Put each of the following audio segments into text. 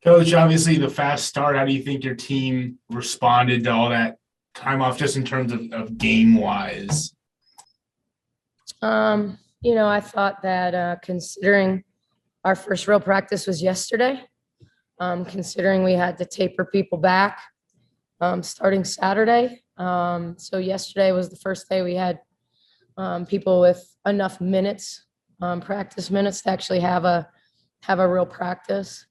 Coach, obviously the fast start, how do you think your team responded to all that time off just in terms of game wise? I thought that considering our first real practice was yesterday, considering we had to taper people back starting Saturday. So yesterday was the first day we had people with enough minutes, practice minutes to actually have a real practice.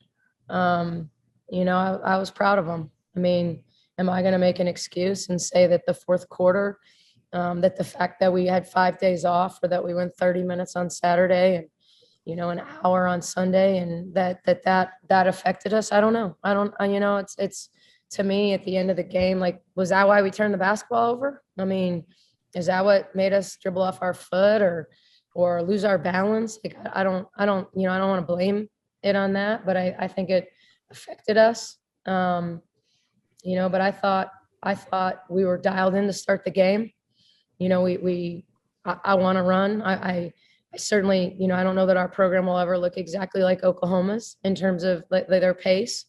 I was proud of them. I mean, am I going to make an excuse and say that the fourth quarter, that the fact that we had 5 days off or that we went 30 minutes on Saturday and, an hour on Sunday and that affected us? I don't know. I don't, it's to me at the end of the game, like, was that why we turned the basketball over? I mean, is that what made us dribble off our foot or lose our balance? Like, I don't want to blame it on that, but I think it affected us. But I thought we were dialed in to start the game. I want to run. I certainly, I don't know that our program will ever look exactly like Oklahoma's in terms of their pace.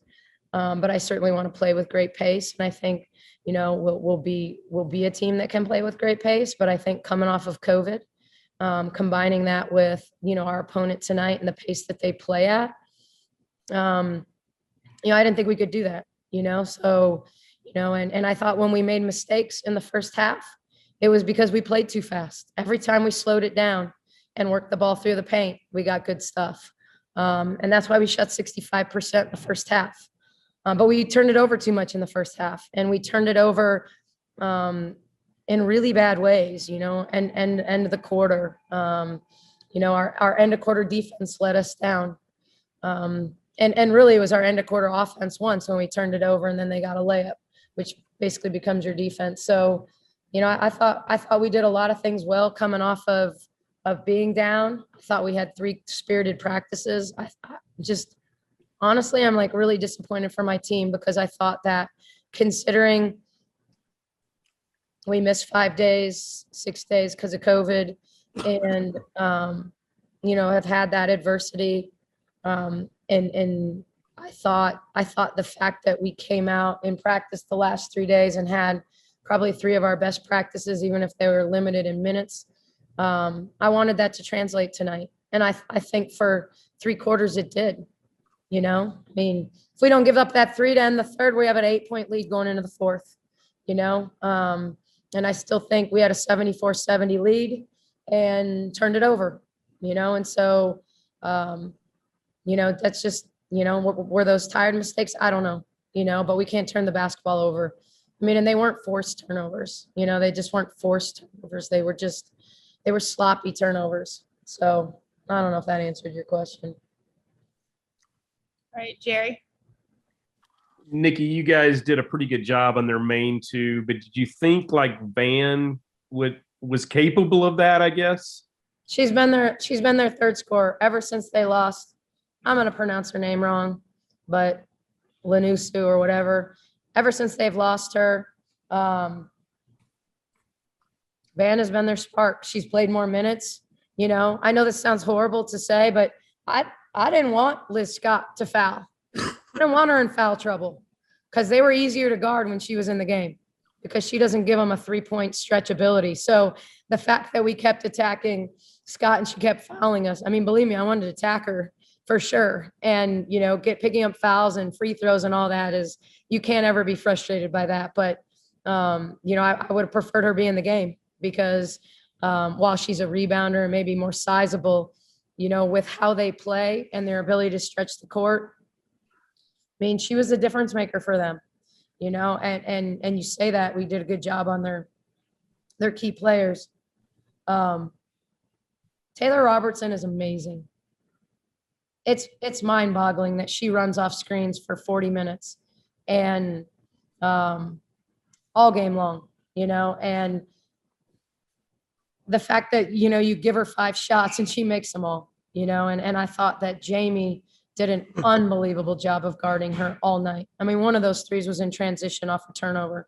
But I certainly want to play with great pace. And I think, we'll be a team that can play with great pace. But I think coming off of COVID, combining that with, our opponent tonight and the pace that they play at, I didn't think we could do that, so, and I thought when we made mistakes in the first half, it was because we played too fast. Every time we slowed it down and worked the ball through the paint, we got good stuff. And that's why we shot 65% in the first half. But we turned it over too much in the first half, and we turned it over in really bad ways, and end of the quarter. Our end of quarter defense let us down. And really it was our end of quarter offense once when we turned it over and then they got a layup, which basically becomes your defense. So, I thought we did a lot of things well coming off of being down. I thought we had 3 spirited practices. I just honestly, I'm like really disappointed for my team because I thought that considering we missed 5 days, 6 days because of COVID and, have had that adversity. And I thought the fact that we came out in practice the last 3 days and had probably 3 of our best practices, even if they were limited in minutes, I wanted that to translate tonight. And I think for 3 quarters it did. I mean, if we don't give up that 3 to end the third, we have an 8-point lead going into the fourth, and I still think we had a 74-70 lead and turned it over, and so, that's just, were those tired mistakes? I don't know, but we can't turn the basketball over. I mean, and they weren't forced turnovers, they just weren't forced turnovers. They were sloppy turnovers. So I don't know if that answered your question. All right, Jerry. Nicki, you guys did a pretty good job on their main 2, but did you think like Van was capable of that, I guess? She's been their third scorer ever since they lost. I'm going to pronounce her name wrong, but Lanusu or whatever. Ever since they've lost her, Van has been their spark. She's played more minutes. I know this sounds horrible to say, but I didn't want Liz Scott to foul. I didn't want her in foul trouble because they were easier to guard when she was in the game because she doesn't give them a 3-point stretch ability. So the fact that we kept attacking Scott and she kept fouling us, I mean, believe me, I wanted to attack her for sure. And, picking up fouls and free throws and all that is, you can't ever be frustrated by that. But, I would have preferred her be in the game because while she's a rebounder and maybe more sizable, with how they play and their ability to stretch the court, I mean, she was a difference maker for them, and you say that we did a good job on their key players. Taylor Robertson is amazing. It's mind boggling that she runs off screens for 40 minutes and all game long, and the fact that, you give her 5 shots and she makes them all, and I thought that Jamie did an unbelievable job of guarding her all night. I mean, one of those 3s was in transition off a turnover,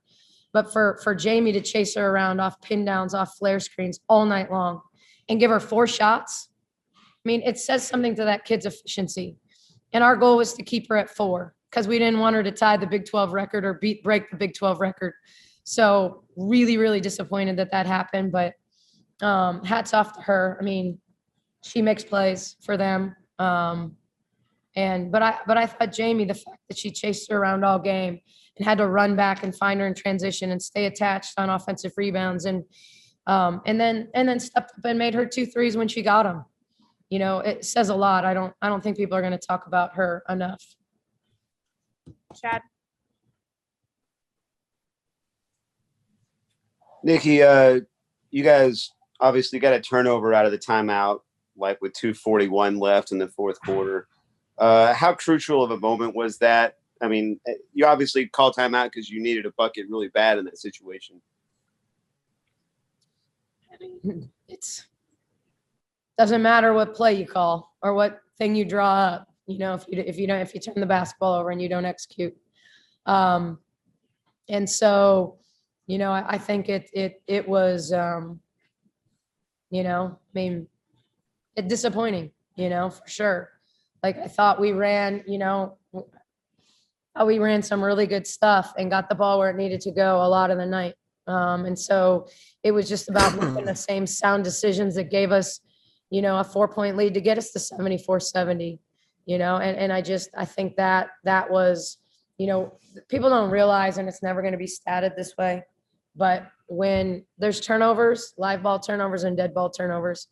but for Jamie to chase her around off pin downs, off flare screens all night long and give her 4 shots, I mean, it says something to that kid's efficiency. And our goal was to keep her at 4 because we didn't want her to tie the Big 12 record or break the Big 12 record. So really, really disappointed that happened. But hats off to her. I mean, she makes plays for them. But I thought Jamie, the fact that she chased her around all game and had to run back and find her in transition and stay attached on offensive rebounds and then stepped up and made her 2 threes when she got them. You know, it says a lot. I don't think people are going to talk about her enough. Chad. Nicki, you guys obviously got a turnover out of the timeout, like with 2:41 left in the fourth quarter. How crucial of a moment was that? I mean, you obviously called timeout because you needed a bucket really bad in that situation. It's doesn't matter what play you call or what thing you draw up. You know, if you turn the basketball over and you don't execute. And so, you know, I think it was, you know, I mean, it's disappointing, you know, for sure. Like I thought we ran, you know, we ran some really good stuff and got the ball where it needed to go a lot of the night. And so it was just about making the same sound decisions that gave us, you know, a 4-point lead to get us to 74-70, you know, and I think that was, you know, people don't realize, and it's never going to be statted this way, but when there's turnovers, live ball turnovers and dead ball turnovers,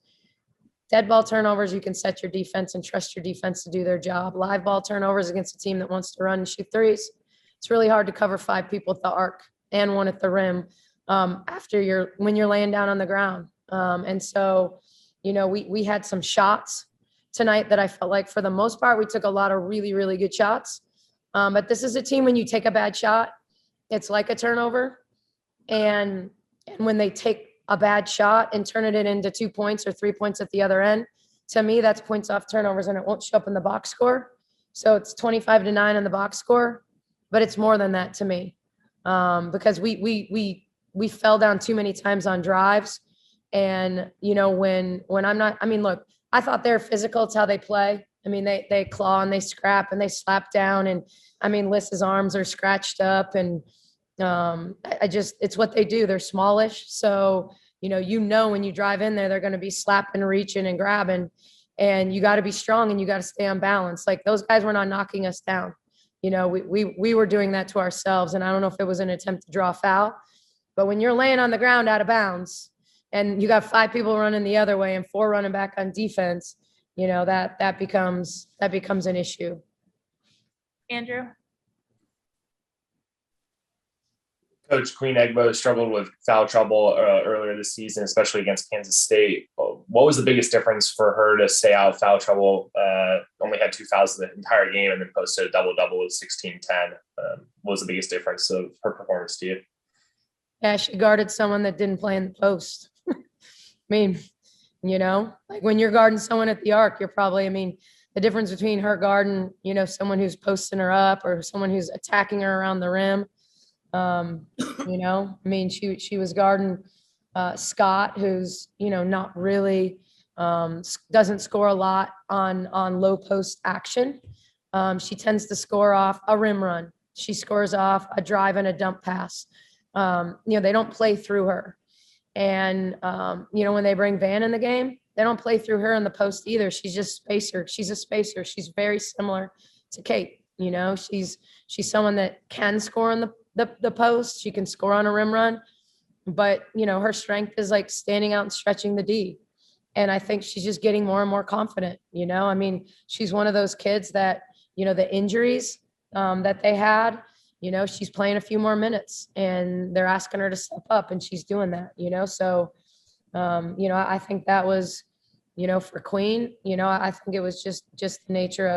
you can set your defense and trust your defense to do their job. Live ball turnovers against a team that wants to run and shoot threes, it's really hard to cover 5 people at the arc and 1 at the rim when you're laying down on the ground. And so, you know, we had some shots tonight that I felt like for the most part, we took a lot of really, really good shots. But this is a team, when you take a bad shot, it's like a turnover. And when they take a bad shot and turn it into 2 points or 3 points at the other end, to me, that's points off turnovers and it won't show up in the box score. So it's 25-9 in the box score, but it's more than that to me. Because we fell down too many times on drives. And, you know, when I'm not, I mean, look, I thought they're physical. It's how they play. I mean, they claw and they scrap and they slap down. And I mean, Liss's arms are scratched up and it's what they do. They're smallish. So, you know, when you drive in there, they're going to be slapping, reaching and grabbing, and you got to be strong and you got to stay on balance. Like those guys were not knocking us down. You know, we were doing that to ourselves. And I don't know if it was an attempt to draw a foul, but when you're laying on the ground out of bounds and you got 5 people running the other way and 4 running back on defense, you know, that becomes an issue. Andrew. Coach Queen Egbo struggled with foul trouble earlier this season, especially against Kansas State. What was the biggest difference for her to stay out of foul trouble? Only had 2 fouls the entire game and then posted a double-double with 16-10. What was the biggest difference of her performance to you? Yeah, she guarded someone that didn't play in the post. I mean, you know, like when you're guarding someone at the arc, you're probably, I mean, the difference between her guarding, you know, someone who's posting her up or someone who's attacking her around the rim. You know, I mean, she was guarding Scott, who's, you know, not really, doesn't score a lot on low post action. She tends to score off a rim run. She scores off a drive and a dump pass. You know, they don't play through her. And, you know, when they bring Van in the game, they don't play through her in the post either. She's just spacer. She's a spacer. She's very similar to Kate. You know, she's someone that can score in the post. She can score on a rim run, but you know, her strength is like standing out and stretching the D. And I think she's just getting more and more confident. You know, I mean, she's one of those kids that, you know, the injuries that they had, you know, she's playing a few more minutes and they're asking her to step up and she's doing that, you know? So, you know, I think that was, you know, for Queen, you know, I think it was just the nature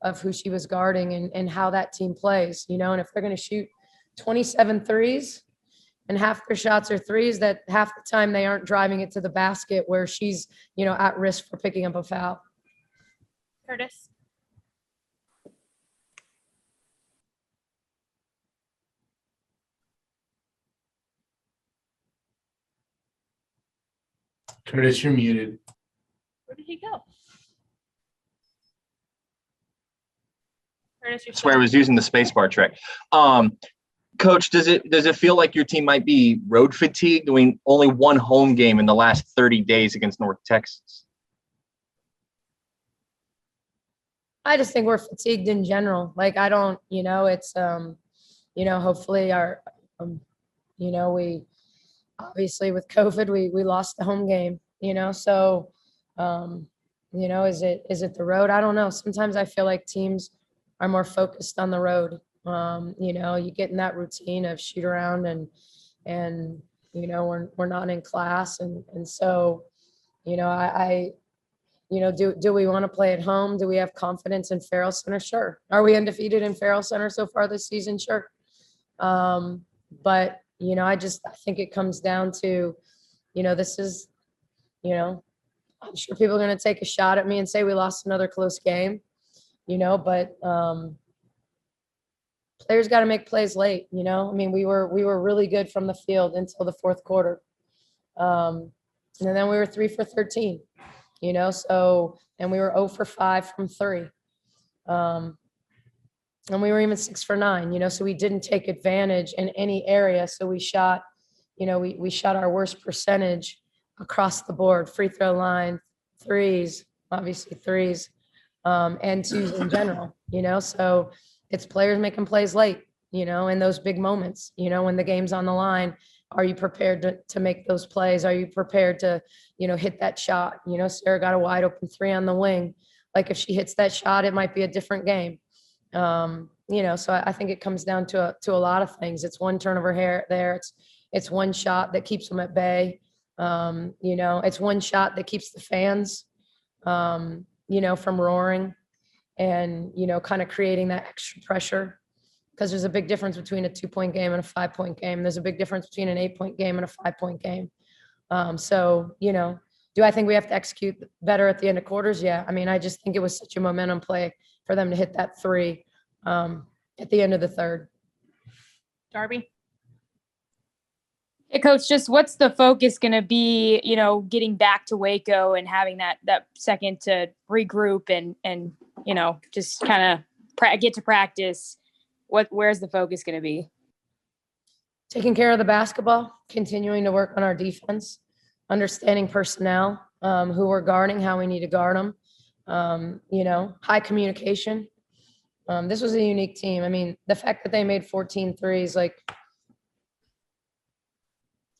of who she was guarding and how that team plays, you know, and if they're going to shoot 27 threes and half their shots are threes, that half the time they aren't driving it to the basket where she's, you know, at risk for picking up a foul. Curtis. Curtis, you're muted. Where did he go? Curtis, you're I swear I still- was using the spacebar trick. Coach, does it feel like your team might be road fatigued, doing only one home game in the last 30 days against North Texas? I just think we're fatigued in general. Like, I don't, it's, hopefully we obviously with COVID, we lost the home game, so, is it the road? I don't know. Sometimes I feel like teams are more focused on the road. You get in that routine of shoot around and we're not in class. And so, do we want to play at home? Do we have confidence in Farrell Center? Sure. Are we undefeated in Farrell Center so far this season? Sure. But, I think it comes down to, this is, I'm sure people are going to take a shot at me and say we lost another close game, but players got to make plays late, I mean, we were really good from the field until the fourth quarter. And then we were 3 for 13. So, and we were 0 for 5 from 3. And we were even 6 for 9, so we didn't take advantage in any area. So we shot, we shot our worst percentage across the board, free throw line, threes, obviously threes, and twos in general, so it's players making plays late, in those big moments, when the game's on the line. Are you prepared to make those plays? Are you prepared to, hit that shot? Sarah got a wide open 3 on the wing. Like, if she hits that shot, it might be a different game. So I think it comes down to a lot of things. It's one turnover here there. It's one shot that keeps them at bay. It's one shot that keeps the fans, from roaring and, kind of creating that extra pressure. Because there's a big difference between a 2-point game and a 5-point game. There's a big difference between an 8-point game and a 5-point game. So, do I think we have to execute better at the end of quarters? Yeah. I mean, I just think it was such a momentum play for them to hit that 3 at the end of the third. Darby. Hey, Coach, just what's the focus going to be, getting back to Waco and having that second to regroup and just kind of get to practice? Where's the focus going to be? Taking care of the basketball, continuing to work on our defense, understanding personnel, who we're guarding, how we need to guard them, high communication. This was a unique team. I mean, the fact that they made 14 threes, like,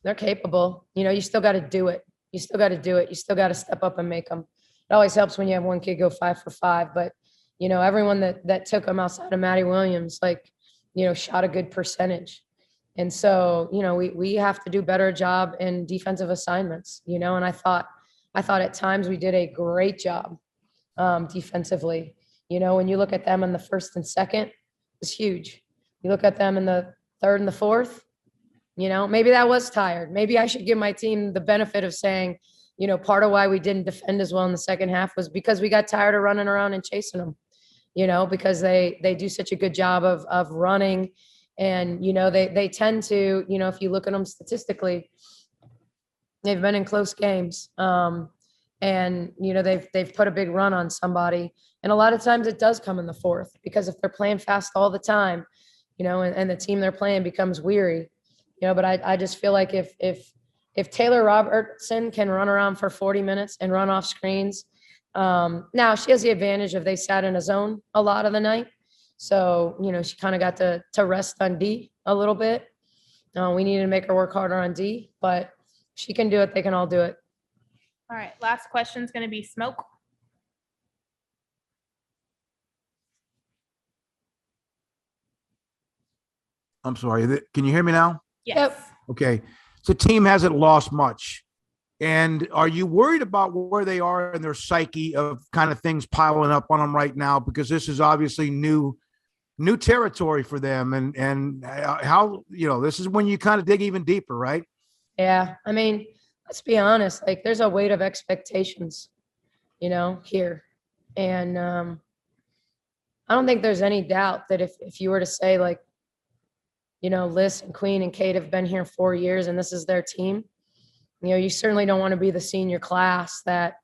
they're capable. You still got to do it. You still got to step up and make them. It always helps when you have one kid go 5 for 5, but everyone that took them outside of Maddie Williams, like, shot a good percentage. And so, we have to do better job in defensive assignments, and I thought at times we did a great job defensively. When you look at them in the first and second, it's huge. You look at them in the third and the fourth, maybe that was tired. Maybe I should give my team the benefit of saying, part of why we didn't defend as well in the second half was because we got tired of running around and chasing them, because they do such a good job of running. And, they tend to, if you look at them statistically, they've been in close games. And, they've put a big run on somebody. And a lot of times it does come in the fourth, because if they're playing fast all the time, and the team they're playing becomes weary, but I just feel like if Taylor Robertson can run around for 40 minutes and run off screens, now she has the advantage of they sat in a zone a lot of the night. So, she kind of got to rest on D a little bit. We needed to make her work harder on D, but she can do it. They can all do it. All right. Last question is going to be Smoke. I'm sorry. Can you hear me now? Yes. Yep. Okay. So team hasn't lost much. And are you worried about where they are in their psyche of kind of things piling up on them right now? Because this is obviously new territory for them. And how, this is when you kind of dig even deeper, right? Yeah. I mean, let's be honest, like, there's a weight of expectations, here. And I don't think there's any doubt that if you were to say, like, Liz and Queen and Kate have been here 4 years and this is their team, you certainly don't want to be the senior class that,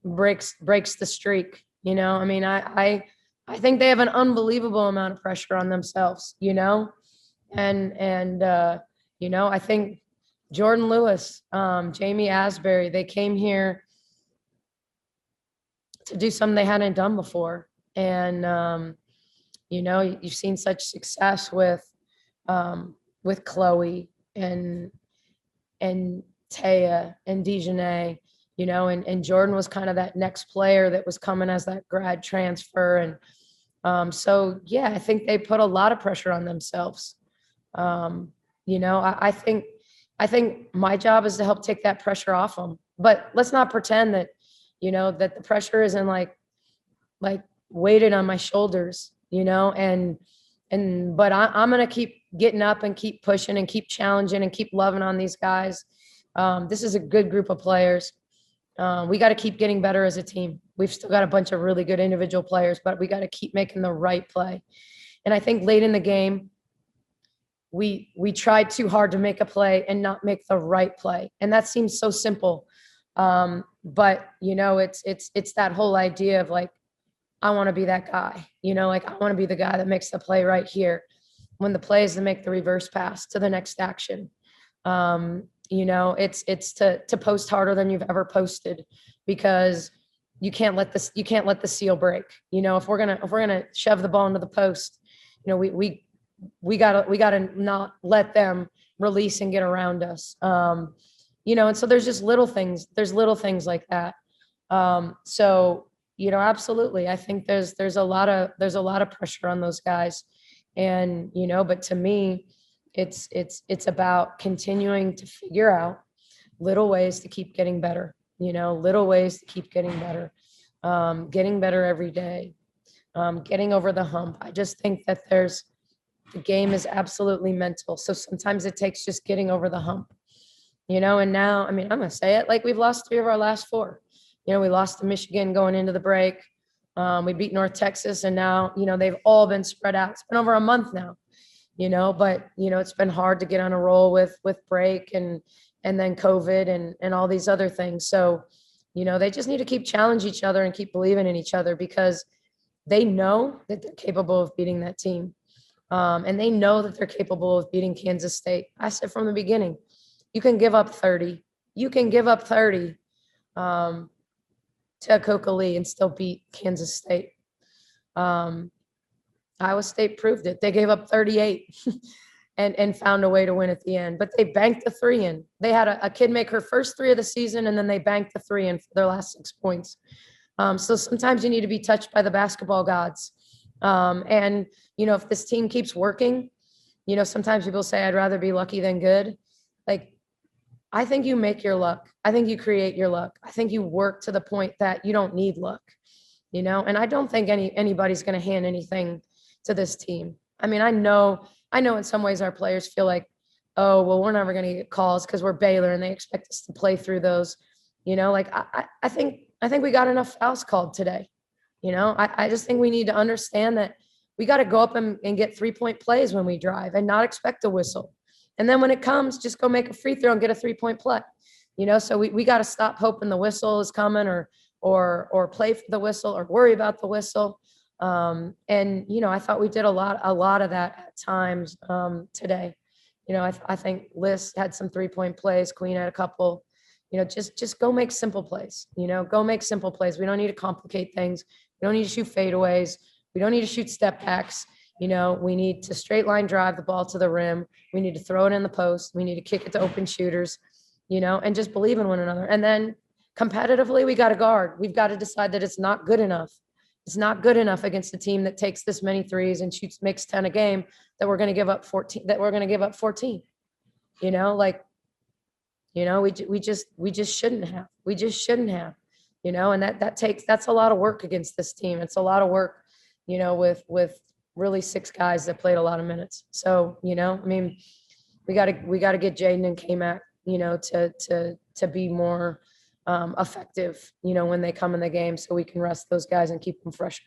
breaks the streak. I mean, I I think they have an unbelievable amount of pressure on themselves, and I think Jordan Lewis, Jamie Asbury, they came here to do something they hadn't done before. And, you've seen such success with Chloe and Taya and Dejanay, and Jordan was kind of that next player that was coming as that grad transfer. And so, yeah, I think they put a lot of pressure on themselves. I think my job is to help take that pressure off them. But let's not pretend that, that the pressure isn't like weighted on my shoulders, but I'm going to keep getting up and keep pushing and keep challenging and keep loving on these guys. This is a good group of players. We got to keep getting better as a team. We've still got a bunch of really good individual players, but we got to keep making the right play. And I think late in the game, we tried too hard to make a play and not make the right play. And that seems so simple. But it's that whole idea of like, I want to be that guy, I want to be the guy that makes the play right here. When the play is to make the reverse pass to the next action. It's to post harder than you've ever posted, because you can't let the seal break. If we're gonna shove the ball into the post, we gotta not let them release and get around us. And so there's just little things. There's little things like that. So absolutely, I think there's a lot of pressure on those guys, and but to me, it's about continuing to figure out little ways to keep getting better. Little ways to keep getting better, getting better every day, getting over the hump. I just think that the game is absolutely mental. So sometimes it takes just getting over the hump, and now, I'm going to say it, like, we've lost 3 of our last 4. We lost to Michigan going into the break. We beat North Texas, and now, they've all been spread out. It's been over a month now, but, it's been hard to get on a roll with break and then COVID and all these other things. So, they just need to keep challenge each other and keep believing in each other, because they know that they're capable of beating that team. And they know that they're capable of beating Kansas State. I said from the beginning, you can give up 30. You can give up 30 to Coca Lee and still beat Kansas State. Iowa State proved it. They gave up 38 and found a way to win at the end. But they banked the 3 in. They had a kid make her first 3 of the season, and then they banked the 3 in for their last 6 points. So sometimes you need to be touched by the basketball gods. And, if this team keeps working, sometimes people say, I'd rather be lucky than good. Like, I think you make your luck. I think you create your luck. I think you work to the point that you don't need luck, and I don't think anybody's going to hand anything to this team. I know in some ways our players feel like, oh, well, we're never going to get calls because we're Baylor and they expect us to play through those, I think we got enough fouls called today. I just think we need to understand that we got to go up and get 3-point plays when we drive and not expect a whistle. And then when it comes, just go make a free throw and get a 3-point play. So we got to stop hoping the whistle is coming or play for the whistle or worry about the whistle. And I thought we did a lot of that at times today. I think Liz had some 3-point plays. Queen had a couple. Just go make simple plays. Go make simple plays. We don't need to complicate things. We don't need to shoot fadeaways. We don't need to shoot step backs. We need to straight line drive the ball to the rim. We need to throw it in the post. We need to kick it to open shooters, and just believe in one another. And then competitively, we got to guard. We've got to decide that it's not good enough. It's not good enough against a team that takes this many threes and makes 10 a game, that we're going to give up 14, we just shouldn't have. We just shouldn't have, and that's a lot of work against this team. It's a lot of work, with really 6 guys that played a lot of minutes. So, we got to get Jaden and K-Mac, to be more effective, when they come in the game, so we can rest those guys and keep them fresher.